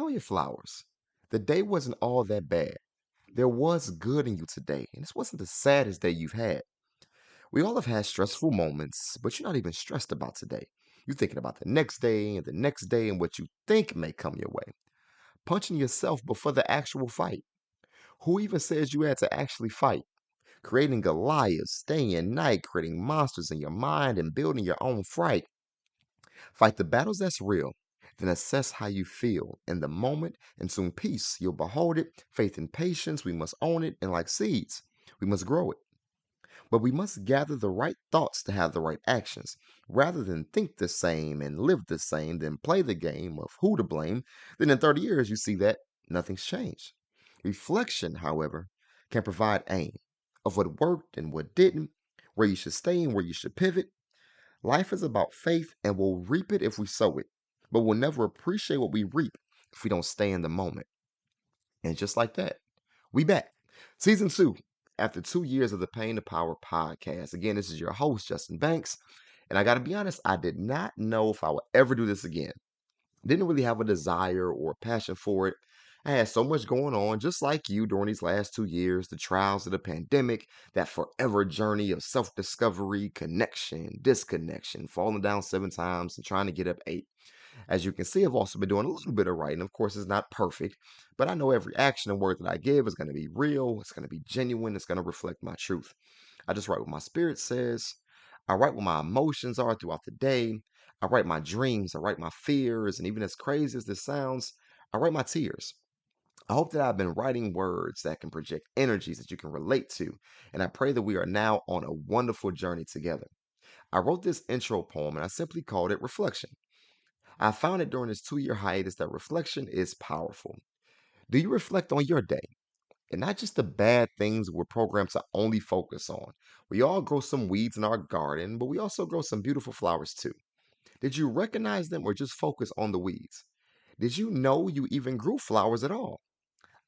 Tell your flowers. The day wasn't all that bad. There was good in you today, and this wasn't the saddest day you've had. We all have had stressful moments, but you're not even stressed about today. You're thinking about the next day and the next day and what you think may come your way. Punching yourself before the actual fight. Who even says you had to actually fight? Creating Goliaths, staying at night, creating monsters in your mind, and building your own fright. Fight the battles that's real, then assess how you feel in the moment, and soon peace, you'll behold it. Faith and patience, we must own it, and like seeds, we must grow it. But we must gather the right thoughts to have the right actions. Rather than think the same and live the same, then play the game of who to blame, then in 30 years you see that nothing's changed. Reflection, however, can provide aim of what worked and what didn't, where you should stay and where you should pivot. Life is about faith, and we'll reap it if we sow it, but we'll never appreciate what we reap if we don't stay in the moment. And just like that, we back. Season 2, after 2 years of the Pain to Power podcast. Again, this is your host, Justin Banks. And I got to be honest, I did not know if I would ever do this again. Didn't really have a desire or a passion for it. I had so much going on, just like you during these last 2 years, the trials of the pandemic, that forever journey of self discovery, connection, disconnection, falling down 7 times and trying to get up 8. As you can see, I've also been doing a little bit of writing. Of course, it's not perfect, but I know every action and word that I give is going to be real, it's going to be genuine, it's going to reflect my truth. I just write what my spirit says. I write what my emotions are throughout the day. I write my dreams. I write my fears. And even as crazy as this sounds, I write my tears. I hope that I've been writing words that can project energies that you can relate to. And I pray that we are now on a wonderful journey together. I wrote this intro poem and I simply called it Reflection. I found it during this 2 year hiatus that reflection is powerful. Do you reflect on your day? And not just the bad things we're programmed to only focus on. We all grow some weeds in our garden, but we also grow some beautiful flowers too. Did you recognize them or just focus on the weeds? Did you know you even grew flowers at all?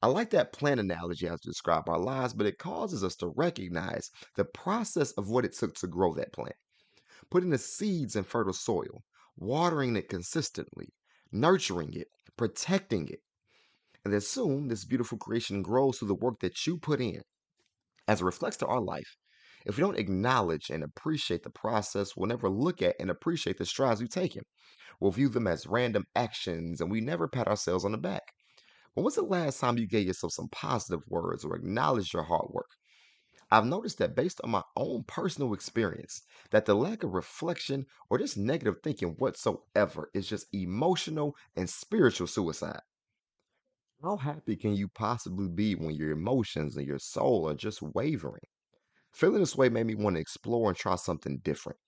I like that plant analogy as to describe our lives, but it causes us to recognize the process of what it took to grow that plant. Putting the seeds in fertile soil, watering it consistently, nurturing it, protecting it. And then soon, this beautiful creation grows through the work that you put in. As it reflects to our life, if we don't acknowledge and appreciate the process, we'll never look at and appreciate the strides we've taken. We'll view them as random actions and we never pat ourselves on the back. When was the last time you gave yourself some positive words or acknowledged your hard work? I've noticed that based on my own personal experience, that the lack of reflection or just negative thinking whatsoever is just emotional and spiritual suicide. How happy can you possibly be when your emotions and your soul are just wavering? Feeling this way made me want to explore and try something different.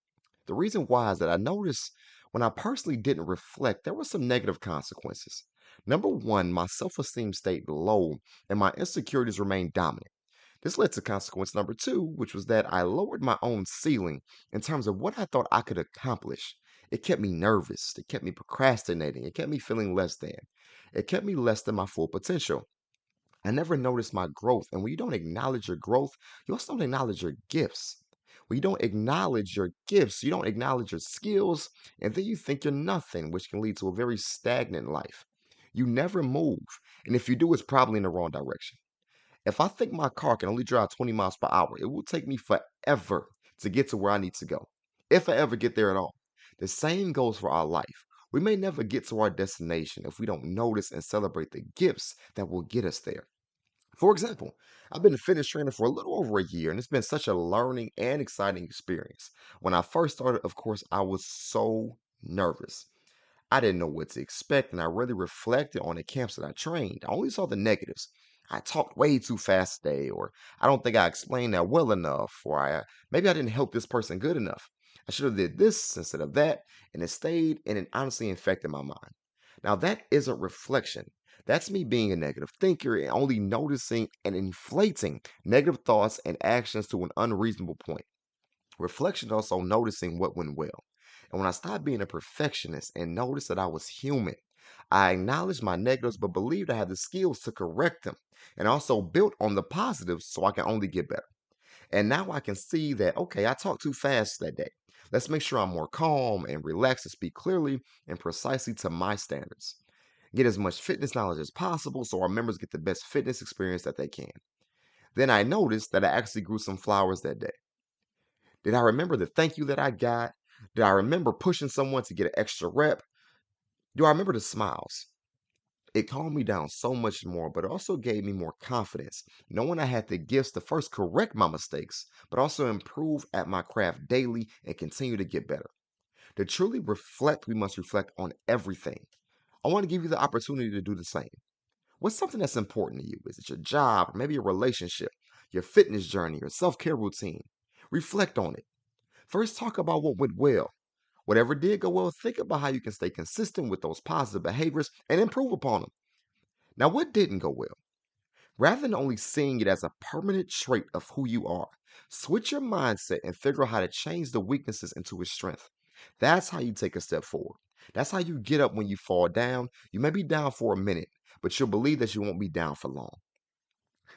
The reason why is that I noticed when I personally didn't reflect, there were some negative consequences. Number one, my self esteem stayed low and my insecurities remained dominant. This led to consequence number two, which was that I lowered my own ceiling in terms of what I thought I could accomplish. It kept me nervous. It kept me procrastinating. It kept me feeling less than. It kept me less than my full potential. I never noticed my growth. And when you don't acknowledge your growth, you also don't acknowledge your gifts. When you don't acknowledge your gifts, you don't acknowledge your skills, and then you think you're nothing, which can lead to a very stagnant life. You never move. And if you do, it's probably in the wrong direction. If I think my car can only drive 20 miles per hour, it will take me forever to get to where I need to go, if I ever get there at all. The same goes for our life. We may never get to our destination if we don't notice and celebrate the gifts that will get us there. For example, I've been a fitness trainer for a little over a year, and it's been such a learning and exciting experience. When I first started, of course, I was so nervous. I didn't know what to expect, and I really reflected on the camps that I trained. I only saw the negatives. I talked way too fast today, or I don't think I explained that well enough, or maybe I didn't help this person good enough. I should have did this instead of that, and it stayed and it honestly infected my mind. Now that isn't reflection. That's me being a negative thinker and only noticing and inflating negative thoughts and actions to an unreasonable point. Reflection also noticing what went well. And when I stopped being a perfectionist and noticed that I was human, I acknowledged my negatives but believed I had the skills to correct them and also built on the positives so I can only get better. And now I can see that, okay, I talked too fast that day. Let's make sure I'm more calm and relaxed to speak clearly and precisely to my standards. get as much fitness knowledge as possible so our members get the best fitness experience that they can. Then I noticed that I actually grew some flowers that day. Did I remember the thank you that I got? Did I remember pushing someone to get an extra rep? Do I remember the smiles? It calmed me down so much more, but it also gave me more confidence, knowing I had the gifts to first correct my mistakes, but also improve at my craft daily and continue to get better. To truly reflect, we must reflect on everything. I want to give you the opportunity to do the same. What's something that's important to you? Is it your job, or maybe a relationship, your fitness journey, your self care routine? Reflect on it. First, talk about what went well. Whatever did go well, think about how you can stay consistent with those positive behaviors and improve upon them. Now, what didn't go well? Rather than only seeing it as a permanent trait of who you are, switch your mindset and figure out how to change the weaknesses into a strength. That's how you take a step forward. That's how you get up when you fall down. You may be down for a minute, but you'll believe that you won't be down for long.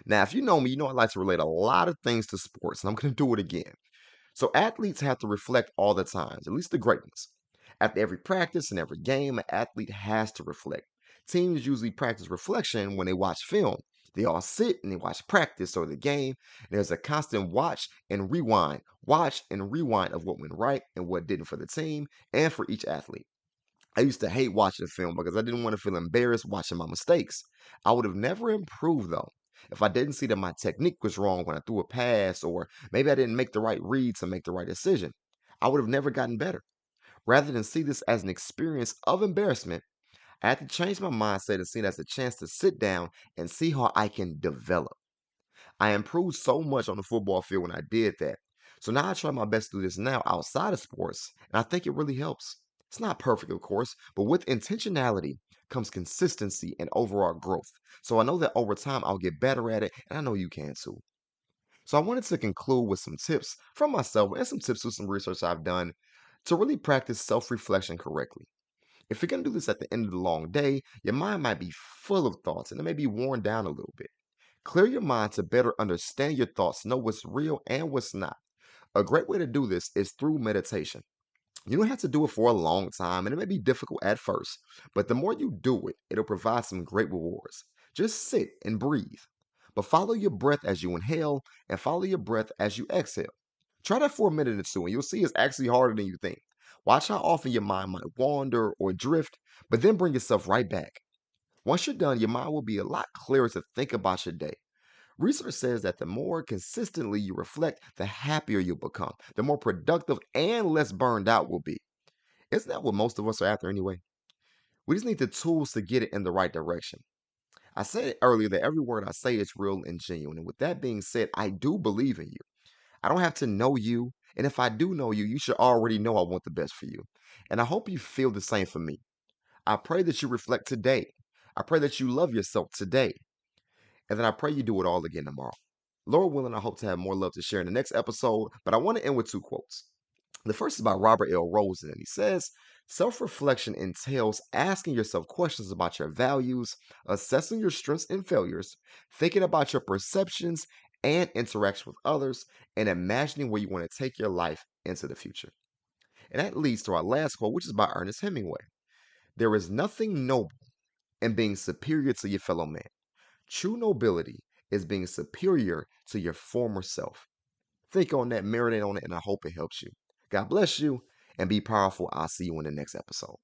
Now, if you know me, you know I like to relate a lot of things to sports, and I'm going to do it again. So athletes have to reflect all the times, at least the great ones. After every practice and every game, an athlete has to reflect. Teams usually practice reflection when they watch film. They all sit and they watch practice or the game. There's a constant watch and rewind of what went right and what didn't for the team and for each athlete. I used to hate watching film because I didn't want to feel embarrassed watching my mistakes. I would have never improved though if I didn't see that my technique was wrong when I threw a pass, or maybe I didn't make the right read to make the right decision. I would have never gotten better. Rather than see this as an experience of embarrassment, I had to change my mindset and see it as a chance to sit down and see how I can develop. I improved so much on the football field when I did that. So now I try my best to do this now outside of sports, and I think it really helps. It's not perfect, of course, but with intentionality comes consistency and overall growth. So I know that over time I'll get better at it, and I know you can too. So I wanted to conclude with some tips from myself and some tips with some research I've done to really practice self reflection correctly. If you're going to do this at the end of the long day, your mind might be full of thoughts and it may be worn down a little bit. Clear your mind to better understand your thoughts, know what's real and what's not. A great way to do this is through meditation. You don't have to do it for a long time, and it may be difficult at first, but the more you do it, it'll provide some great rewards. Just sit and breathe, but follow your breath as you inhale and follow your breath as you exhale. Try that for a minute or two, and you'll see it's actually harder than you think. Watch how often your mind might wander or drift, but then bring yourself right back. Once you're done, your mind will be a lot clearer to think about your day. Research says that the more consistently you reflect, the happier you'll become, the more productive and less burned out will be. Isn't that what most of us are after anyway? We just need the tools to get it in the right direction. I said earlier that every word I say is real and genuine. And with that being said, I do believe in you. I don't have to know you. And if I do know you, you should already know I want the best for you. And I hope you feel the same for me. I pray that you reflect today. I pray that you love yourself today. And then I pray you do it all again tomorrow. Lord willing, I hope to have more love to share in the next episode, but I want to end with two quotes. The first is by Robert L. Rosen, and he says, self reflection entails asking yourself questions about your values, assessing your strengths and failures, thinking about your perceptions and interaction with others, and imagining where you want to take your life into the future. And that leads to our last quote, which is by Ernest Hemingway. There is nothing noble in being superior to your fellow man. True nobility is being superior to your former self. Think on that, marinate on it, and I hope it helps you. God bless you and be powerful. I'll see you in the next episode.